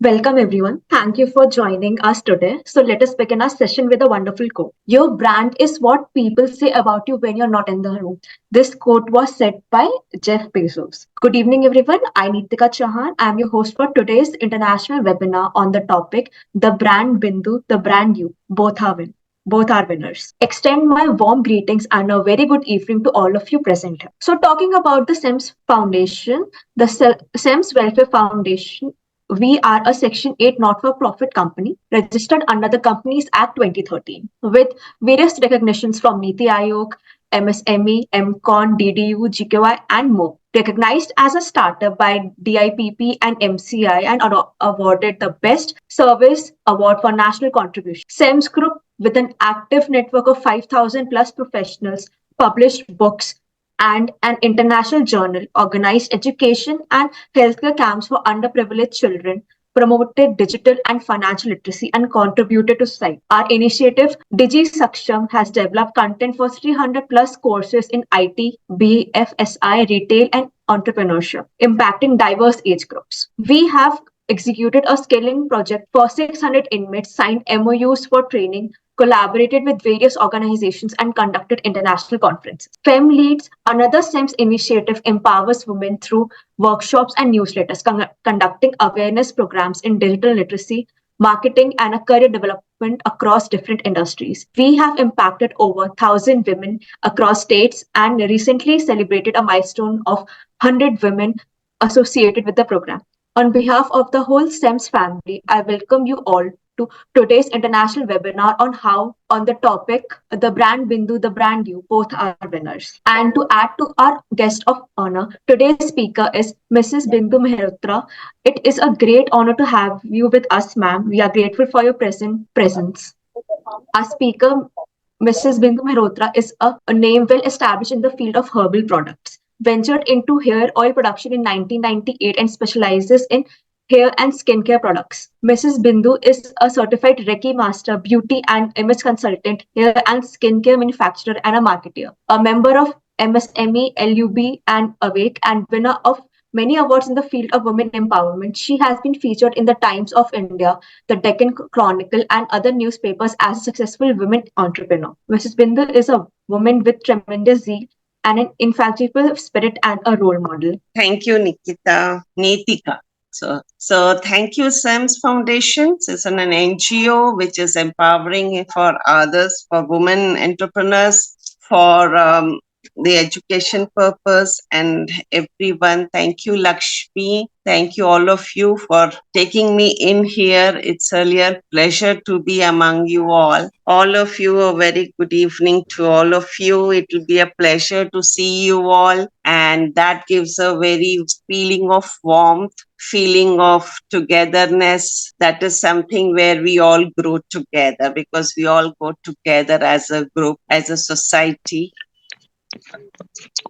Welcome everyone. Thank you for joining us today. So let us begin our session with a wonderful quote. Your brand is what people say about you when you're not in the room. This quote was said by Jeff Bezos. Good evening everyone. I'm Nitika Chauhan. I'm your host for today's international webinar on the topic The Brand Bindu, The Brand You. Both are winners. Extend my warm greetings and a very good evening to all of you present here. So, talking about the SEMS Foundation, the SEMS Welfare Foundation, we are a Section 8 not-for-profit company registered under the Companies Act 2013 with various recognitions from Niti Aayog, MSME, MCON, DDU, GKY, and more. Recognized as a startup by DIPP and MCI and awarded the Best Service Award for National Contribution. SEMS Group, with an active network of 5,000 plus professionals, published books, and an international journal, organized education and healthcare camps for underprivileged children, promoted digital and financial literacy, and contributed to society. Our initiative, Digi Saksham, has developed content for 300 plus courses in IT, BFSI, retail, and entrepreneurship, impacting diverse age groups. We have executed a scaling project for 600 inmates, signed MOUs for training, collaborated with various organizations, and conducted international conferences. FEM Leads, another SEMS initiative, empowers women through workshops and newsletters, conducting awareness programs in digital literacy, marketing, and a career development across different industries. We have impacted over 1,000 women across states and recently celebrated a milestone of 100 women associated with the program. On behalf of the whole SEMS family, I welcome you all to today's international webinar on the topic The Brand Bindu, The Brand You, both are winners. And to add to our guest of honor, today's speaker is Mrs. Bindu Mehrotra. It is a great honor to have you with us, ma'am. We are grateful for your presence. Our speaker, Mrs. Bindu Mehrotra, is a name well established in the field of herbal products. Ventured into hair oil production in 1998 and specializes in hair and skincare products. Mrs. Bindu is a certified Reiki master, beauty and image consultant, hair and skincare manufacturer, and a marketer. A member of MSME, LUB, and Awake, and winner of many awards in the field of women empowerment. She has been featured in the Times of India, the Deccan Chronicle, and other newspapers as a successful women entrepreneur. Mrs. Bindu is a woman with tremendous zeal and an infallible spirit and a role model. Thank you, Nikita. Nitika. So thank you, SEMS Foundation. It's an NGO which is empowering for others, for women entrepreneurs, for the education purpose, and everyone. Thank you, Lakshmi. Thank you, all of you, for taking me in here. It's a real pleasure to be among you all. All of you, a very good evening to all of you. It will be a pleasure to see you all, and that gives a very feeling of warmth, feeling of togetherness. That is something where we all grow together, because we all go together as a group, as a society.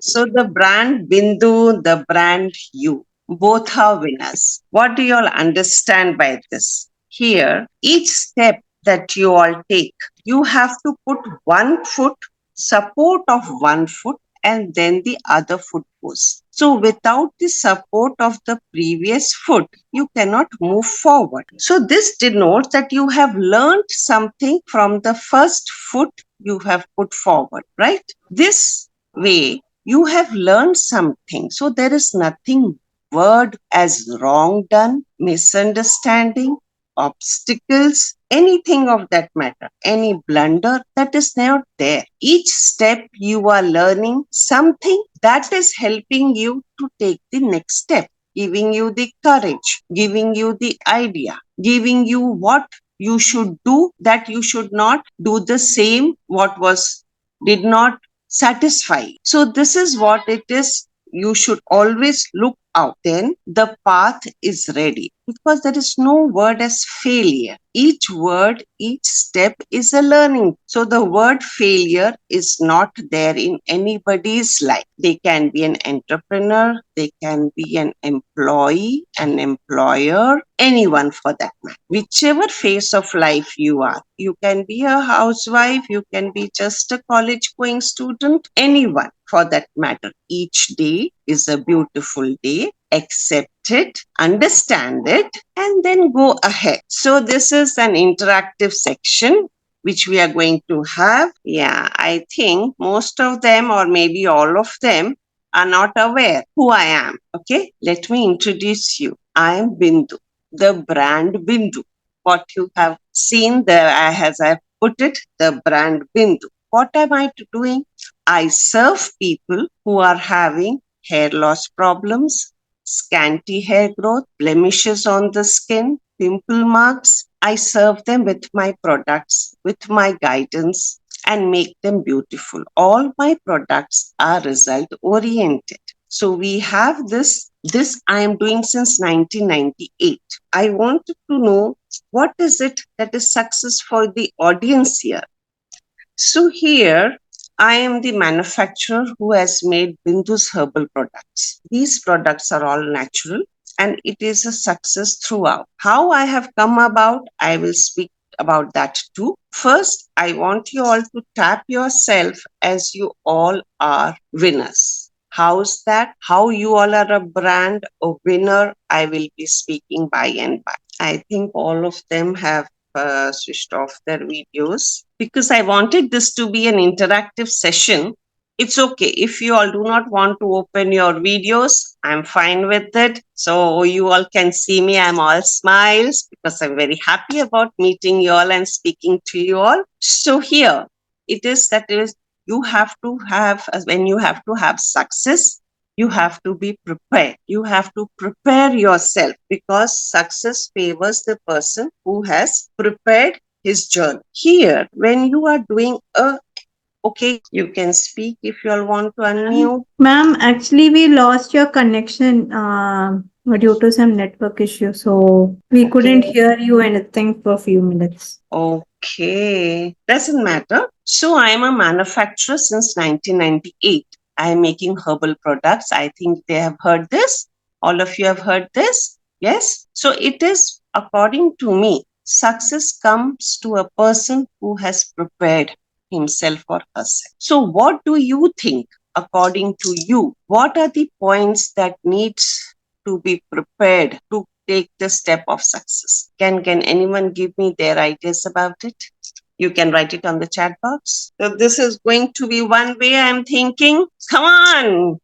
So the brand Bindu, the brand You, both are winners. What do you all understand by this? Here, each step that you all take, you have to put one foot, support of one foot, and then the other foot goes. So without the support of the previous foot, you cannot move forward. So this denotes that you have learned something from the first foot you have put forward, right? This way, you have learned something. So there is nothing word as wrong done, misunderstanding, obstacles, anything of that matter, any blunder, that is not there. Each step you are learning something that is helping you to take the next step, giving you the courage, giving you the idea, giving you what you should do, that you should not do the same what did not satisfy. So this is what it is. You should always look out. Then the path is ready, because there is no word as failure. Each word, each step is a learning. So the word failure is not there in anybody's life. They can be an entrepreneur, they can be an employee, an employer, anyone for that matter. Whichever phase of life you are, you can be a housewife, you can be just a college going student, anyone for that matter. Each day is a beautiful day, except it, understand it, and then go ahead. So this is an interactive section which we are going to have. Yeah, I think most of them or maybe all of them are not aware who I am. Okay, let me introduce you. I am Bindu, the brand Bindu. What you have seen there, as I put it, the brand Bindu. What am I doing? I serve people who are having hair loss problems, scanty hair growth, blemishes on the skin, pimple marks. I serve them with my products, with my guidance, and make them beautiful. All my products are result oriented. So we have this I am doing since 1998. I wanted to know what is it that is success for the audience here. So here I am the manufacturer who has made Bindu's herbal products. These products are all natural and it is a success throughout. How I have come about, I will speak about that too. First, I want you all to tap yourself as you all are winners. How's that? How you all are a brand, a winner, I will be speaking by and by. I think all of them have switched off their videos because I wanted this to be an interactive session. It's okay. If you all do not want to open your videos, I'm fine with it. So you all can see me. I'm all smiles because I'm very happy about meeting you all and speaking to you all. So here it is that is you have to have, when you have to have success, you have to be prepared. You have to prepare yourself because success favors the person who has prepared his journey. Here, when you are doing a, okay, you can speak if you all want to unmute. Ma'am, actually, we lost your connection due to some network issue, so we couldn't hear you anything for a few minutes. Okay, doesn't matter. So I am a manufacturer since 1998. I am making herbal products. I think they have heard this. All of you have heard this. Yes. So it is, according to me, success comes to a person who has prepared himself or herself. So what do you think, according to you? What are the points that needs to be prepared to take the step of success? Can anyone give me their ideas about it? You can write it on the chat box. So this is going to be one way I'm thinking. Come on,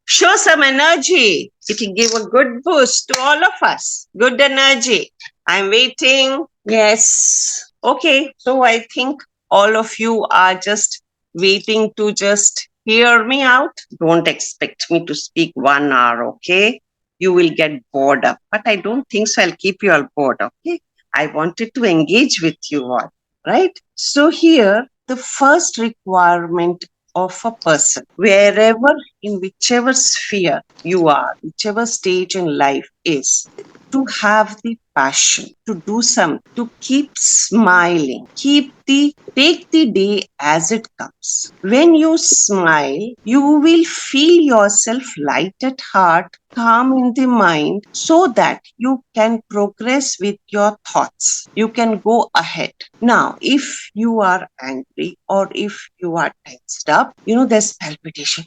show some energy. It will give a good boost to all of us. Good energy. I'm waiting. Yes. Okay. So I think all of you are just waiting to just hear me out. Don't expect me to speak 1 hour, okay? You will get bored up. But I don't think so. I'll keep you all bored, okay? I wanted to engage with you all, right? So here, the first requirement of a person, wherever, in whichever sphere you are, whichever stage in life is, to have the passion to do something, to keep smiling, take the day as it comes. When you smile, you will feel yourself light at heart, calm in the mind, so that you can progress with your thoughts. You can go ahead. Now, if you are angry or if you are tensed up, there's palpitation.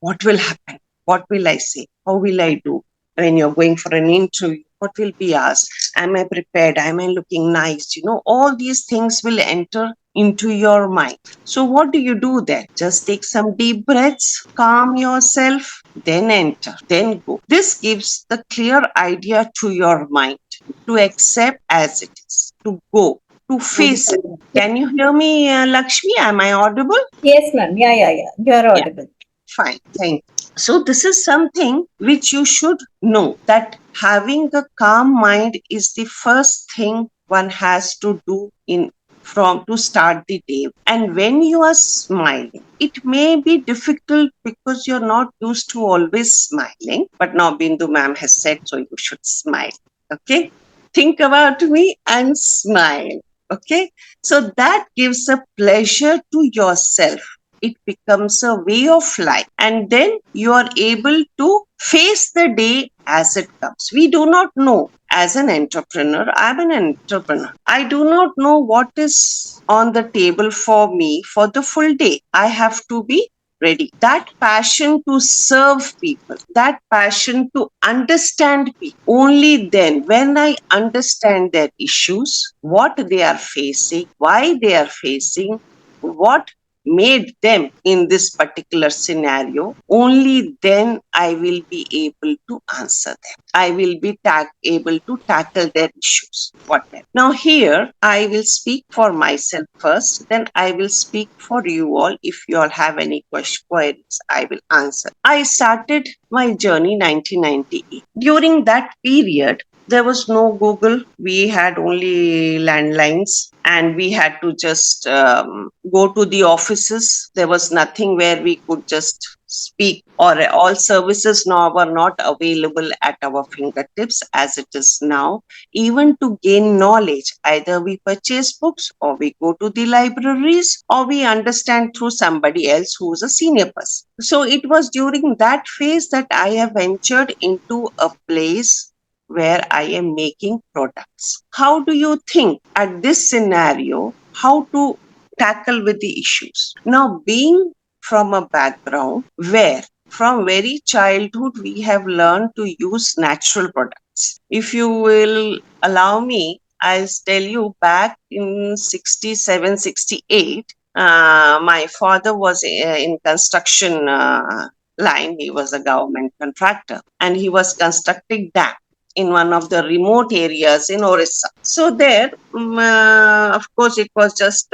What will happen? What will I say? How will I do? When you're going for an interview, what will be asked? Am I prepared? Am I looking nice? All these things will enter into your mind. So what do you do then? Just take some deep breaths, calm yourself, then enter, then go. This gives the clear idea to your mind to accept as it is, to go, to face it. Can you hear me, Lakshmi? Am I audible? Yes, ma'am. Yeah. You're Yeah. audible. Fine, thank you. So this is something which you should know, that having a calm mind is the first thing one has to do to start the day. And when you are smiling, it may be difficult because you're not used to always smiling. But now Bindu ma'am has said, so you should smile. Okay? Think about me and smile. Okay? So that gives a pleasure to yourself. It becomes a way of life, and then you are able to face the day as it comes. We do not know. As an entrepreneur, I'm an entrepreneur. I do not know what is on the table for me for the full day. I have to be ready. That passion to serve people, that passion to understand people. Only then, when I understand their issues, what they are facing, why they are facing, what made them in this particular scenario, only then I will be able to answer them. I will be able to tackle their issues. Whatever. Now, here I will speak for myself first, then I will speak for you all. If you all have any queries, I will answer. I started my journey 1998. During that period, there was no Google. We had only landlines, and we had to just go to the offices. There was nothing where we could just speak, or all services now were not available at our fingertips as it is now. Even to gain knowledge, either we purchase books, or we go to the libraries, or we understand through somebody else who is a senior person. So it was during that phase that I have ventured into a place where I am making products. How do you think at this scenario how to tackle with the issues? Now, being from a background where from very childhood we have learned to use natural products. If you will allow me, I'll tell you back in 67, 68, my father was in construction line. He was a government contractor, and he was constructing dam in one of the remote areas in Orissa. So there, of course, it was just,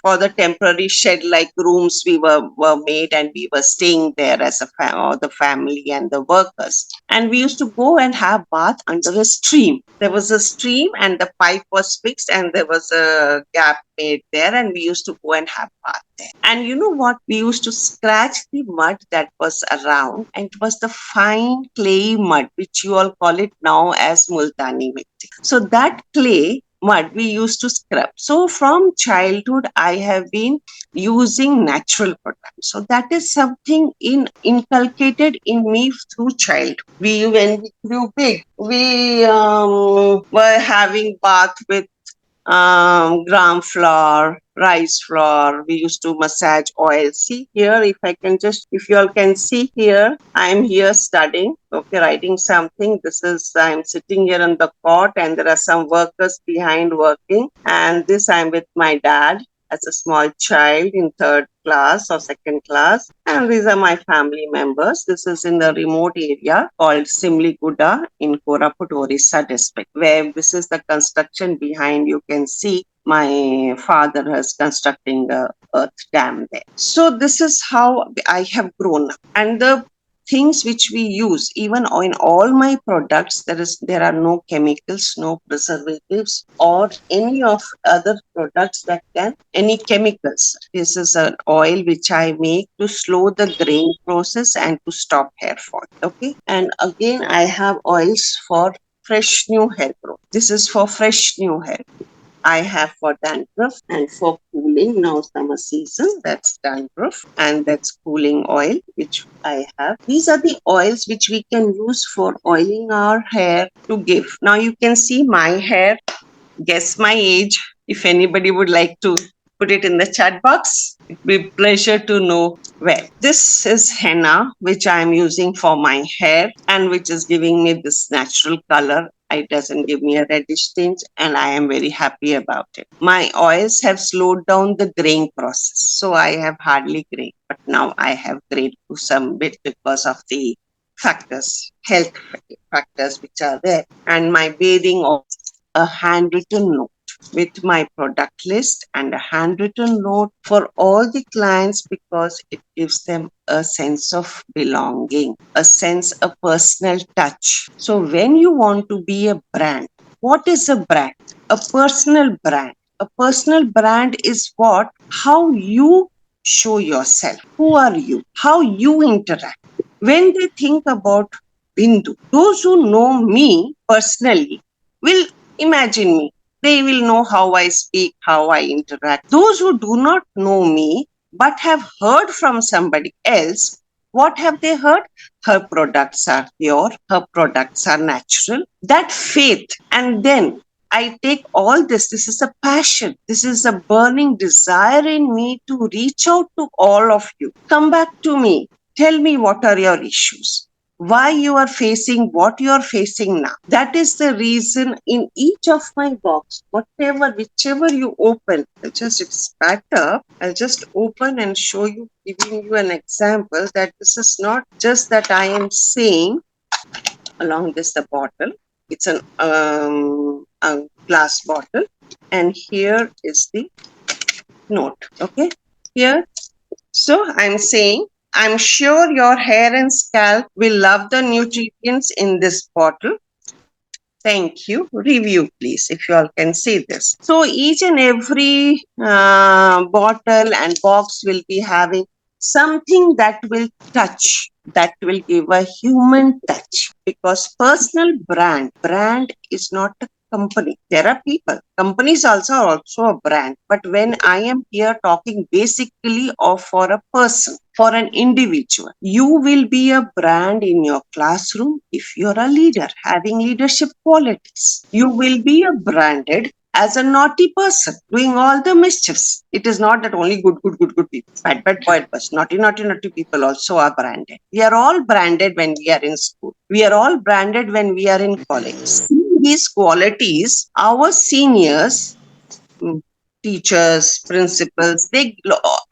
for the temporary shed-like rooms we were made, and we were staying there as or the family and the workers. And we used to go and have bath under a stream. There was a stream, and the pipe was fixed, and there was a gap made there, and we used to go and have bath there. And you know what? We used to scratch the mud that was around, and it was the fine clay mud, which you all call it now as multani mitti. So that clay mud we used to scrub. So from childhood, I have been using natural products. So that is something inculcated in me through childhood. When we grew big, we were having bath with gram flour, rice flour. We used to massage oil. See here, if you all can see here, I'm here studying, okay, writing something. I'm sitting here on the cot, and there are some workers behind working. And this, I'm with my dad as a small child in third class or second class. And these are my family members. This is in the remote area called Simliguda in Koraput, Orissa district, where this is the construction behind. You can see my father is constructing a earth dam there. So this is how I have grown up. And the things which we use, even in all my products, there are no chemicals, no preservatives, or any of other products that can any chemicals. This is an oil which I make to slow the graying process and to stop hair fall. Okay, and again I have oils for fresh new hair growth. This is for fresh new hair. I have for dandruff and for cooling. Now summer season, that's dandruff, and that's cooling oil which I have. These are the oils which we can use for oiling our hair to give. Now you can see my hair. Guess my age. If anybody would like to put it in the chat box, it'd be a pleasure to know. Well, this is henna, which I'm using for my hair, and which is giving me this natural color. It doesn't give me a reddish tinge, and I am very happy about it. My oils have slowed down the graying process, so I have hardly grayed, but now I have grayed to some bit because of the health factors which are there. And my bathing oil, a handwritten note with my product list and a handwritten note for all the clients, because it gives them a sense of belonging, a personal touch. So when you want to be a brand, what is a brand? A personal brand. A personal brand is how you show yourself. Who are you? How you interact. When they think about Bindu, those who know me personally will imagine me. They will know how I speak, how I interact. Those who do not know me but have heard from somebody else, what have they heard? Her products are pure, her products are natural. That faith, and then I take all this. This is a passion. This is a burning desire in me to reach out to all of you. Come back to me. Tell me what are your issues, why you are facing what you are facing now. That is the reason in each of my box, whichever you open, it's packed up. I'll just open and show you, giving you an example that this is not just that I am saying along this the bottle. It's a glass bottle, and here is the note. Okay, here. So I'm saying, I'm sure your hair and scalp will love the nutrients in this bottle. Thank you. Review, please, if you all can see this. So each and every bottle and box will be having something that will touch, that will give a human touch. Because personal brand is not a company. There are people. Companies also a brand. But when I am here talking basically of for a person, for an individual, you will be a brand in your classroom if you're a leader having leadership qualities. You will be a branded as a naughty person doing all the mischiefs. It is not that only good people, bad, bad, naughty people also are branded. We are all branded when we are in school. We are all branded when we are in college. These qualities, our seniors, teachers, principals, they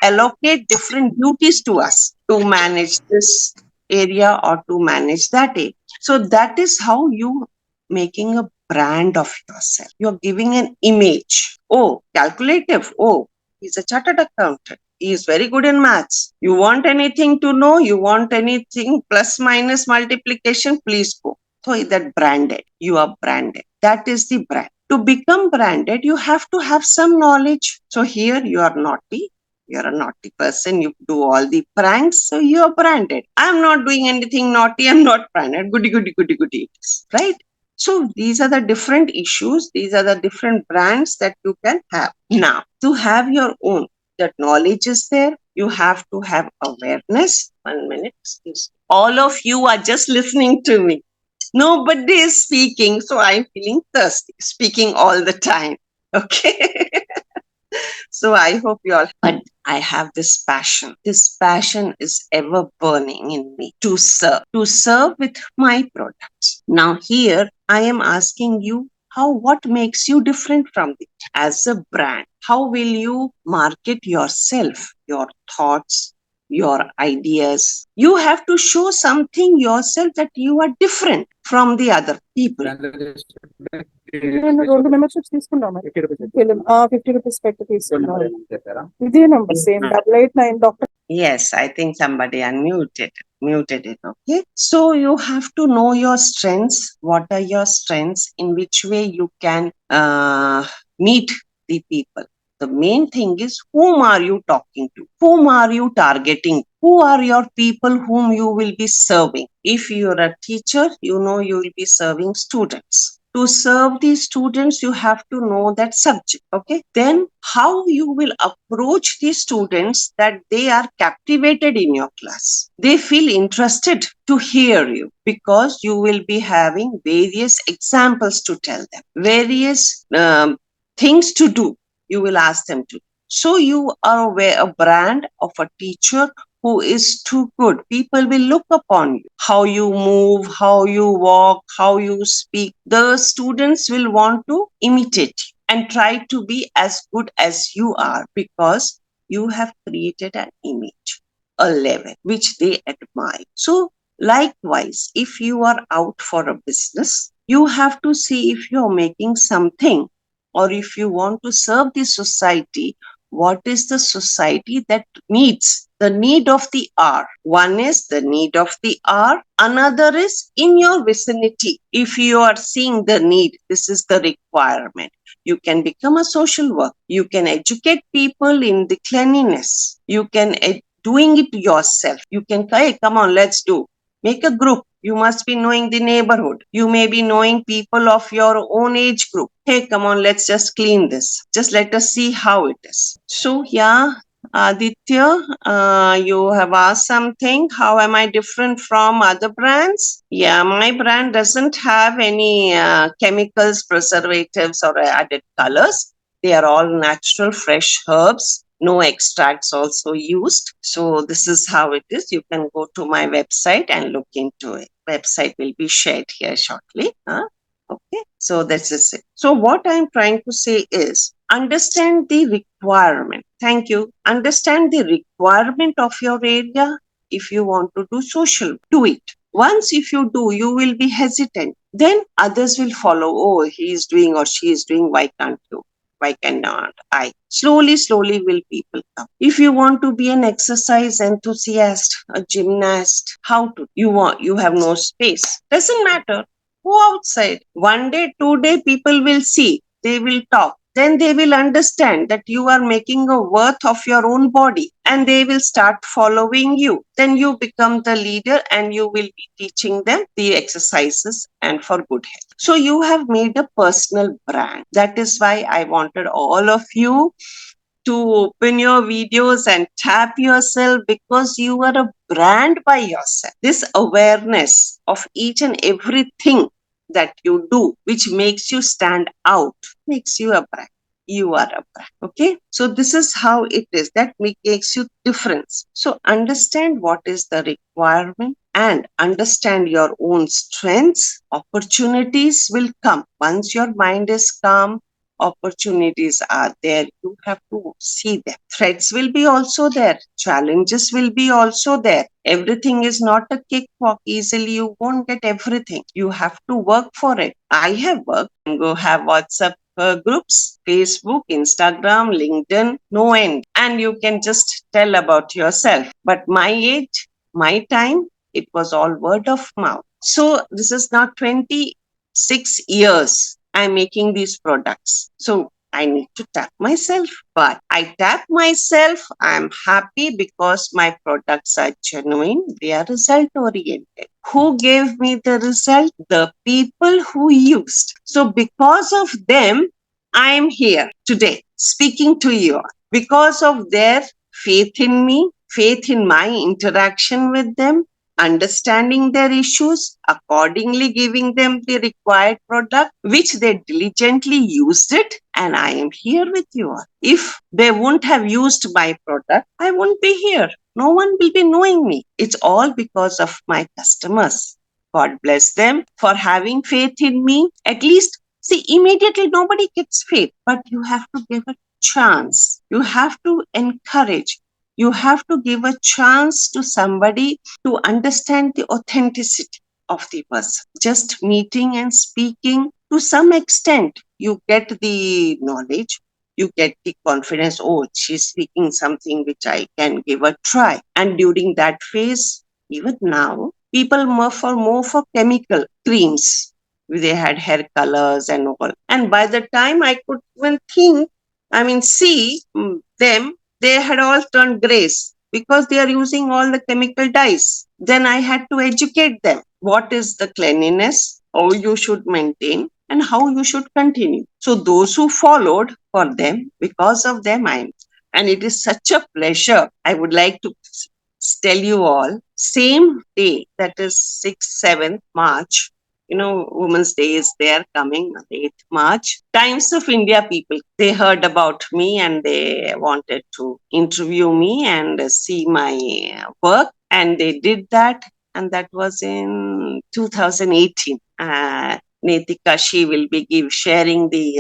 allocate different duties to us to manage this area or to manage that area. So that is how you making a brand of yourself. You're giving an image. Oh, calculative. Oh, he's a chartered accountant. He is very good in maths. You want anything to know? You want anything plus minus multiplication? Please go. So that branded. You are branded. That is the brand. To become branded, you have to have some knowledge. So here you are naughty. You're a naughty person. You do all the pranks. So you're branded. I'm not doing anything naughty. I'm not branded. Goody. Right? So these are the different issues. These are the different brands that you can have. Now, to have your own, that knowledge is there. You have to have awareness. 1 minute, excuse me. All of you are just listening to me. Nobody is speaking, so I'm feeling thirsty, speaking all the time. Okay. So I hope you all, but I have this passion. This passion is ever burning in me to serve with my products. Now here I am asking you, what makes you different from it as a brand? How will you market yourself, your thoughts, your ideas? You have to show something yourself that you are different from the other people. నేను 2 memberships తీసుకున్నాం 50 rupees పెట్టి తీసుకున్నాం ఇదే number same 889 doctor. Yes, I think somebody muted it. Okay. So you have to know your strengths. What are your strengths? In which way you can meet the people. The main thing is, whom are you talking to? Whom are you targeting? Who are your people whom you will be serving? If you're a teacher, you know you will be serving students. To serve these students, you have to know that subject. Okay. Then how you will approach these students that they are captivated in your class. They feel interested to hear you because you will be having various examples to tell them, various things to do. You will ask them to. So you are a brand of a teacher who is too good. People will look upon you. How you move, how you walk, how you speak. The students will want to imitate you and try to be as good as you are because you have created an image, a level which they admire. So likewise, if you are out for a business, you have to see if you're making something, or if you want to serve the society, what is the society that meets the need of the hour? One is the need of the hour. Another is in your vicinity. If you are seeing the need, this is the requirement. You can become a social worker. You can educate people in the cleanliness. You can doing it yourself. You can say, hey, come on, let's do. Make a group. You must be knowing the neighborhood. You may be knowing people of your own age group. Hey, come on, let's just clean this. Just let us see how it is. So, yeah, Aditya, you have asked something. How am I different from other brands? Yeah, my brand doesn't have any chemicals, preservatives, or added colors. They are all natural, fresh herbs. No extracts also used. So this is how it is. You can go to my website and look into it. Website will be shared here shortly. Okay, so that's just it. So what I'm trying to say is understand the requirement. Thank you. Understand the requirement of your area. If you want to do social, do it. Once if you do, you will be hesitant. Then others will follow. Oh, he is doing or she is doing. Why can't you? Why cannot I? Slowly will people come. If you want to be an exercise enthusiast, a gymnast, how to? You have no space. Doesn't matter. Go outside. One day, 2 day, people will see. They will talk. Then they will understand that you are making a worth of your own body and they will start following you. Then you become the leader and you will be teaching them the exercises and for good health. So you have made a personal brand. That is why I wanted all of you to open your videos and tap yourself because you are a brand by yourself. This awareness of each and everything that you do, which makes you stand out, makes you a brand. You are a brand. Okay. So this is how it is. That makes you difference. So understand what is the requirement and understand your own strengths. Opportunities will come. Once your mind is calm, opportunities are there. You have to see them. Threats will be also there. Challenges will be also there. Everything is not a cakewalk. Easily you won't get everything. You have to work for it. I have worked and go have WhatsApp groups, Facebook, Instagram, LinkedIn, no end. And you can just tell about yourself. But my age, my time, it was all word of mouth. So this is now 26 years I'm making these products. So I need to tap myself. But I tap myself, I'm happy because my products are genuine, they are result oriented. Who gave me the result? The people who used. So because of them, I am here today speaking to you because of their faith in me, faith in my interaction with them, understanding their issues, accordingly giving them the required product, which they diligently used it, and I am here with you all. If they wouldn't have used my product, I wouldn't be here. No one will be knowing me. It's all because of my customers. God bless them for having faith in me. At least, see, immediately nobody gets faith, but you have to give a chance. You have to encourage. You have to give a chance to somebody to understand the authenticity of the person. Just meeting and speaking, to some extent, you get the knowledge, you get the confidence. Oh, she's speaking something which I can give a try. And during that phase, even now, people more for chemical creams. They had hair colors and all. And by the time I could even see them, they had all turned grays because they are using all the chemical dyes. Then I had to educate them. What is the cleanliness, how you should maintain, and how you should continue. So those who followed, for them, because of them, and it is such a pleasure. I would like to tell you all, same day, that is 6th, 7th March, Women's Day is there coming, 8th March. Times of India people, they heard about me and they wanted to interview me and see my work. And they did that. And that was in 2018. Netika, she will be sharing the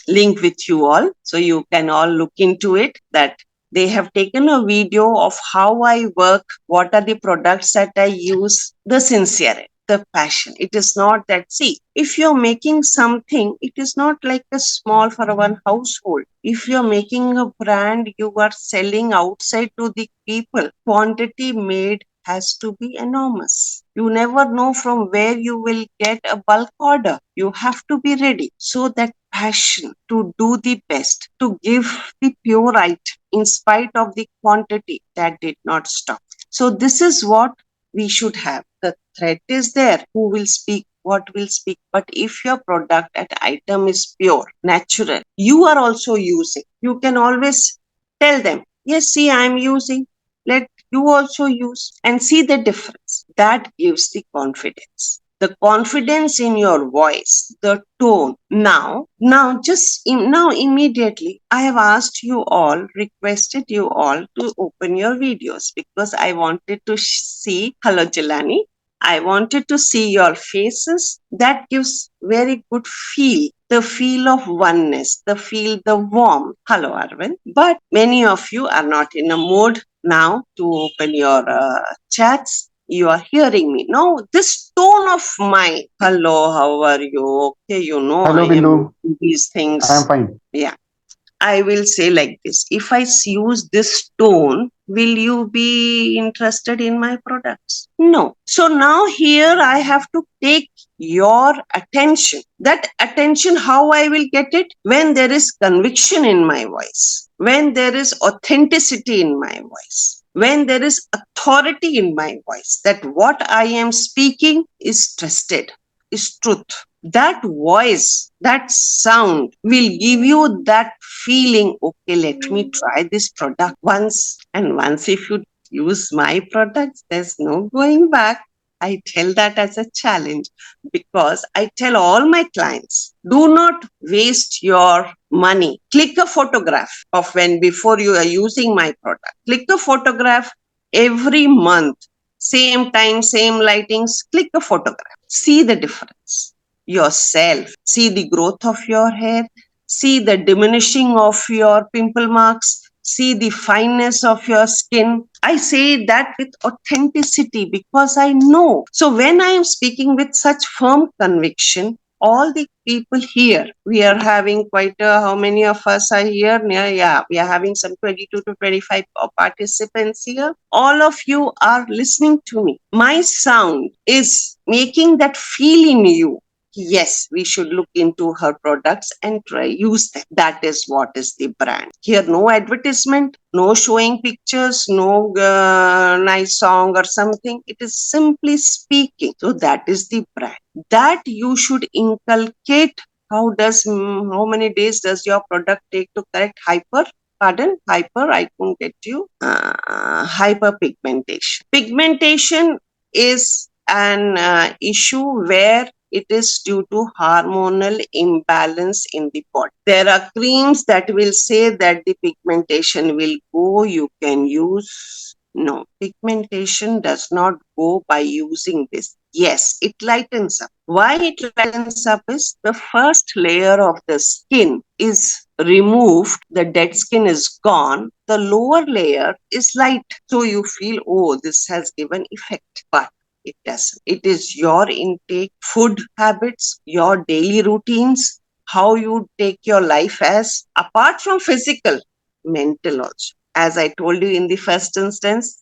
link with you all. So you can all look into it, that they have taken a video of how I work, what are the products that I use, the sincerity, the passion. It is not that, see, if you're making something, it is not like a small for one household. If you're making a brand, you are selling outside to the people. Quantity made has to be enormous. You never know from where you will get a bulk order. You have to be ready. So that passion to do the best, to give the pure item in spite of the quantity, that did not stop. So this is what we should have. The threat is there. Who will speak? What will speak? But if your product at item is pure, natural, you are also using, you can always tell them, Yes, see, I'm using. Let you also use and see the difference. That gives the confidence. The confidence in your voice, the tone. Now immediately, I have asked you all, requested you all to open your videos because I wanted to see. Hello, Jelani. I wanted to see your faces. That gives very good feel, the feel of oneness, the warmth. Hello, Arvind. But many of you are not in a mood now to open your chats. You are hearing me. No, this tone of mine. Hello, how are you? Okay, you know Hello, I am Bindu. into these I am things. fine. Yeah. I will say like this. If I use this tone, will you be interested in my products? No. So now here I have to take your attention. That attention, how I will get it? When there is conviction in my voice, when there is authenticity in my voice, when there is authority in my voice, that what I am speaking is trusted, is truth. That voice, that sound will give you that feeling, okay, let me try this product once. And once if you use my products, there's no going back. I tell that as a challenge because I tell all my clients, do not waste your money. Click a photograph of when before you are using my product. Click a photograph every month, same time, same lightings. Click a photograph. See the difference yourself. See the growth of your hair. See the diminishing of your pimple marks. See the fineness of your skin. I say that with authenticity because I know. So when I am speaking with such firm conviction, all the people here, we are having quite how many of us are here? Yeah, we are having some 22 to 25 participants here. All of you are listening to me. My sound is making that feel in you. Yes, we should look into her products and try use them. That is what is the brand. Here, no advertisement, no showing pictures, no nice song or something. It is simply speaking. So that is the brand. That you should inculcate. How many days does your product take to correct hyper? Pardon, hyper, I couldn't get you. Hyperpigmentation. Pigmentation is an issue where it is due to hormonal imbalance in the body. There are creams that will say that the pigmentation will go, you can use. No, pigmentation does not go by using this. Yes, it lightens up. Why it lightens up is the first layer of the skin is removed, the dead skin is gone, the lower layer is light. So you feel, oh, this has given effect. But it doesn't. It is your intake, food habits, your daily routines, how you take your life as, apart from physical, mental also. As I told you in the first instance,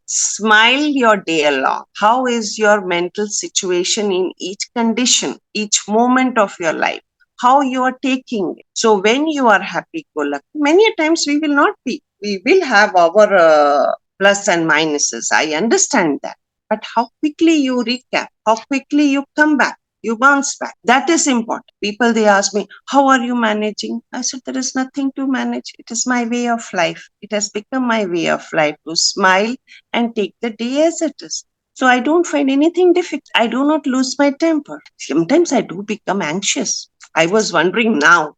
smile your day along. How is your mental situation in each condition, each moment of your life? How you are taking it. So when you are happy go lucky, many times we will not be. We will have our plus and minuses. I understand that. But how quickly you recap, how quickly you come back, you bounce back. That is important. People, they ask me, how are you managing? I said, there is nothing to manage. It is my way of life. It has become my way of life to smile and take the day as it is. So I don't find anything difficult. I do not lose my temper. Sometimes I do become anxious. I was wondering now,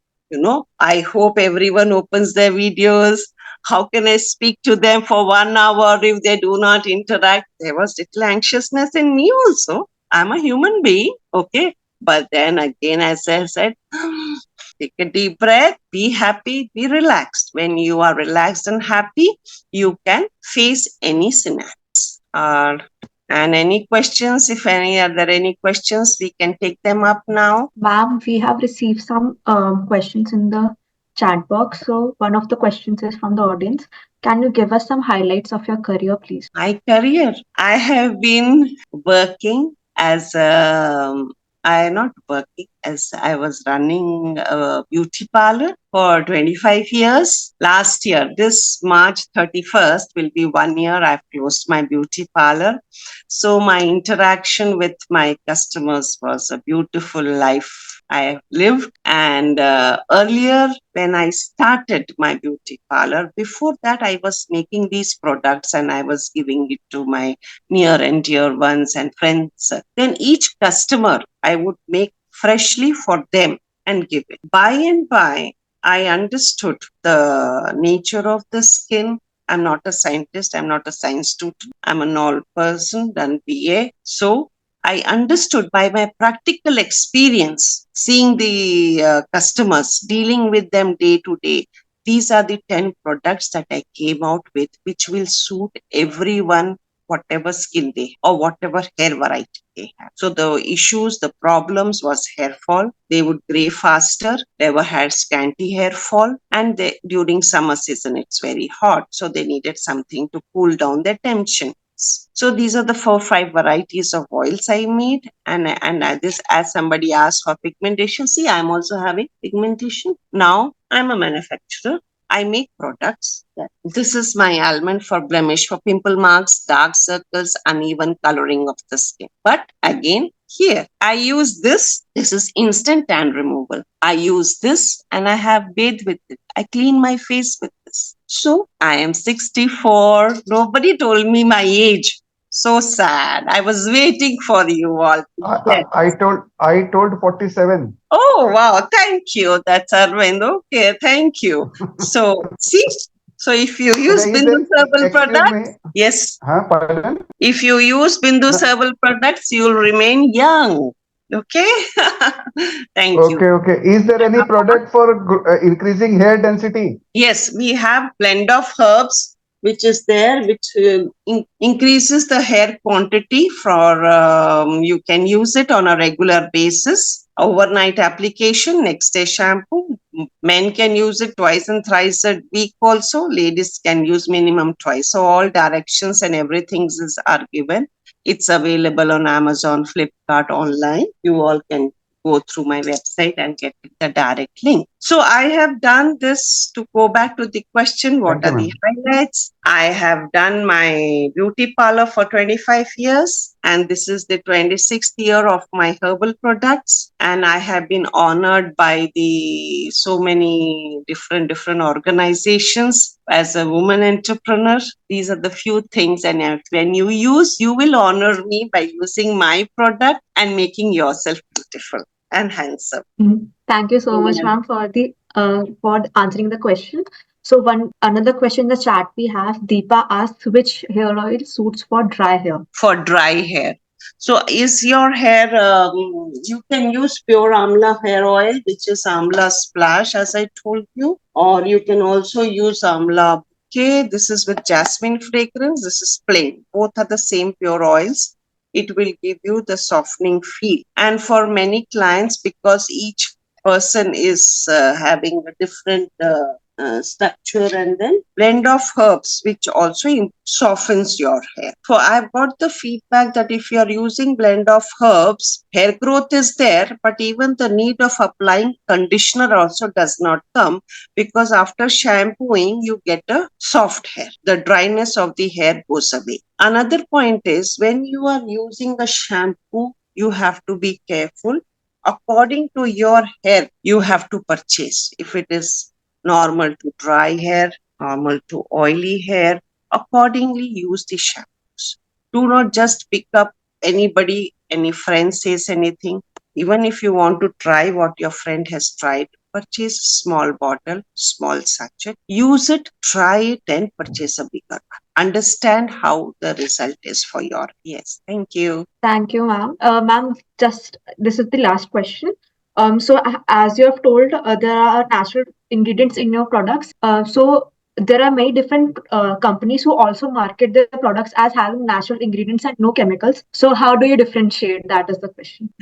I hope everyone opens their videos. How can I speak to them for 1 hour if they do not interact? There was little anxiousness in me also. I'm a human being, okay? But then again, as I said, take a deep breath, be happy, be relaxed. When you are relaxed and happy, you can face any scenario. And any questions? If any, are there any questions? We can take them up now. Ma'am, we have received some questions in the chat box. So one of the questions is from the audience. Can you give us some highlights of your career, please? My career. I have been working as I not working. as I was running a beauty parlor for 25 years. Last year, this March 31st will be 1 year I've closed my beauty parlor. So my interaction with my customers was a beautiful life I have lived. And earlier, when I started my beauty parlor, before that, I was making these products and I was giving it to my near and dear ones and friends. Then each customer I would make freshly for them and give it. By and by, I understood the nature of the skin. I'm not a scientist, I'm not a science student, I'm a normal person, done BA. So I understood by my practical experience, seeing the customers, dealing with them day to day. These are the 10 products that I came out with, which will suit everyone, whatever skin they or whatever hair variety they have. So the issues, the problems was hair fall. They would gray faster. They were had scanty hair fall, and during summer season it's very hot, so they needed something to cool down their tension. So these are the 4-5 varieties of oils I made, and this, as somebody asked for pigmentation. See, I'm also having pigmentation now. I'm a manufacturer. I make products. This is my almond for blemish, for pimple marks, dark circles, uneven coloring of the skin. But again, here I use this. This is instant tan removal. I use this and I have bathed with it. I clean my face with this. So I am 64. Nobody told me my age. So sad. I was waiting for you all. I told 47. Oh, wow. Thank you. That's Arvind. Okay. Thank you. So, see, so if you use Bindu Herbal Excuse products, me. yes, Pardon? if you use Bindu No. Herbal products, you'll remain young. Okay. Thank you. Okay. Is there any product for increasing hair density? Yes, we have blend of herbs which is there, which increases the hair quantity for you can use it on a regular basis. Overnight application, next day shampoo. Men can use it twice and thrice a week also. Ladies can use minimum twice. So all directions and everything are given. It's available on Amazon, Flipkart, online. You all can go through my website and get the direct link. So I have done this to go back to the question, what Thank you, are the ma'am. highlights? I have done my beauty parlor for 25 years and this is the 26th year of my herbal products, and I have been honored by the so many different organizations as a woman entrepreneur. These are the few things, and when you use, you will honor me by using my product and making yourself beautiful and handsome. Thank you so much, ma'am, for answering the question. So another question in the chat we have, Deepa asks which hair oil suits for dry hair. For dry hair. So is your hair, you can use pure amla hair oil, which is amla splash, as I told you, or you can also use amla bouquet. This is with jasmine fragrance. This is plain. Both are the same pure oils. It will give you the softening feel. And for many clients, because each person is having a different structure, and then blend of herbs which also softens your hair. So I've got the feedback that if you are using blend of herbs, hair growth is there, but even the need of applying conditioner also does not come, because after shampooing you get a soft hair. The dryness of the hair goes away. Another point is, when you are using a shampoo, you have to be careful. According to your hair, you have to purchase. If it is normal to dry hair, normal to oily hair, accordingly use the shampoos. Do not just pick up any friend says anything. Even if you want to try what your friend has tried, purchase a small bottle, small sachet, use it, try it, and purchase a bigger one. Understand how the result is for your. Yes, thank you. Thank you, ma'am. Ma'am, just this is the last question. As you have told, there are natural ingredients in your products. So there are many different companies who also market their products as having natural ingredients and no chemicals. So how do you differentiate? That is the question.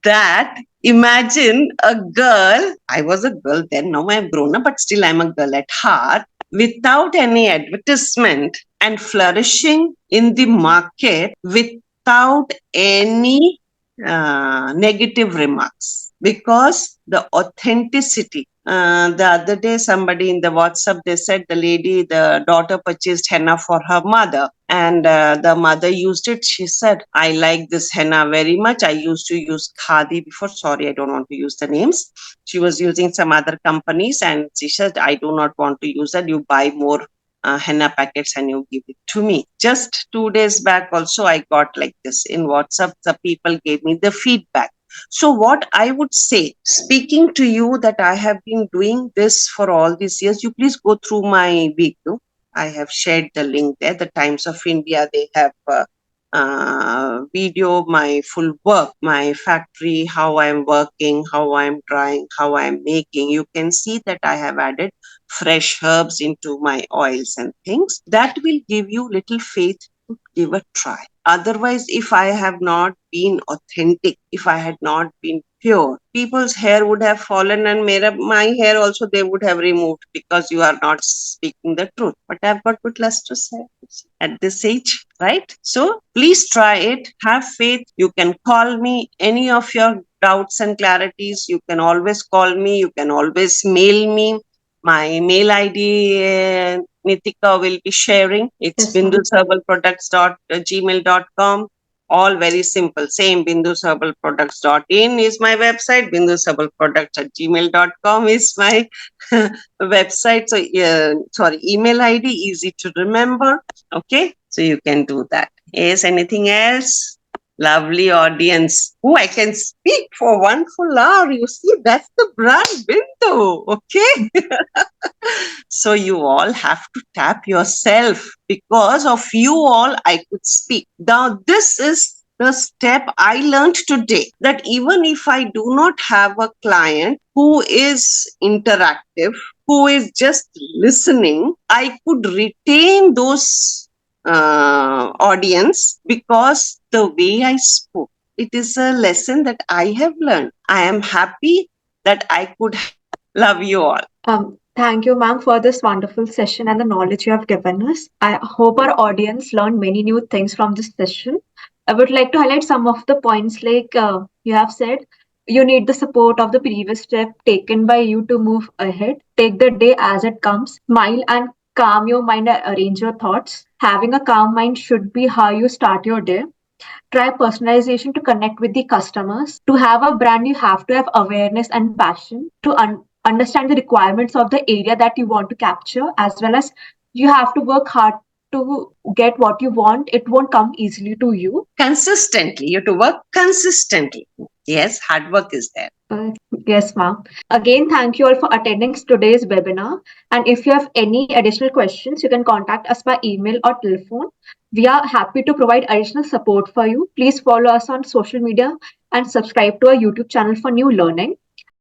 That imagine a girl, I was a girl then, now I'm grown up, but still I'm a girl at heart, without any advertisement and flourishing in the market without any negative remarks. because the authenticity. The other day, somebody in the WhatsApp, they said the daughter purchased henna for her mother, and the mother used it. She said, I like this henna very much. I used to use Khadi before. Sorry, I don't want to use the names. She was using some other companies, and she said, I do not want to use that. You buy more henna packets and you give it to me. Just 2 days back, also, I got like this in WhatsApp. The people gave me the feedback. So, what I would say, speaking to you, that I have been doing this for all these years, you please go through my video. I have shared the link there. The Times of India, they have video my full work, my factory, how I'm working, how I'm drying, how I'm making. You can see that I have added fresh herbs into my oils and things. That will give you little faith to give a try. Otherwise, if I have not been authentic, if I had not been pure, people's hair would have fallen, and my hair also they would have removed, because you are not speaking the truth. But I've got good less to say at this age, right? So please try it. Have faith. You can call me any of your doubts and clarities. You can always call me. You can always mail me. My mail ID, Nitika will be sharing. It's Yes, ma'am. bindusherbalproducts.gmail.com. All very simple. Same bindusherbalproducts.in is my website. bindusherbalproducts@gmail.com is my website. So, sorry, email ID, easy to remember. Okay, so you can do that. Yes, anything else? Lovely audience. Oh, I can speak for one full hour. You see, that's the brand Bindu. Okay. So you all have to tap yourself. Because of you all, I could speak. Now, this is the step I learned today, that even if I do not have a client who is interactive, who is just listening, I could retain those audience, because the way I spoke, it is a lesson that I have learned. I am happy that I could love you all. Thank you, ma'am, for this wonderful session and the knowledge you have given us. I hope our audience learned many new things from this session. I would like to highlight some of the points like you have said. You need the support of the previous step taken by you to move ahead. Take the day as it comes. Smile and calm your mind and arrange your thoughts. Having a calm mind should be how you start your day. Try personalization to connect with the customers. To have a brand, you have to have awareness and passion to understand the requirements of the area that you want to capture, as well as you have to work hard to get what you want. It won't come easily to you. Consistently. You have to work consistently. Yes, hard work is there. Yes, ma'am. Again, thank you all for attending today's webinar. And if you have any additional questions, you can contact us by email or telephone. We are happy to provide additional support for you. Please follow us on social media and subscribe to our YouTube channel for new learning.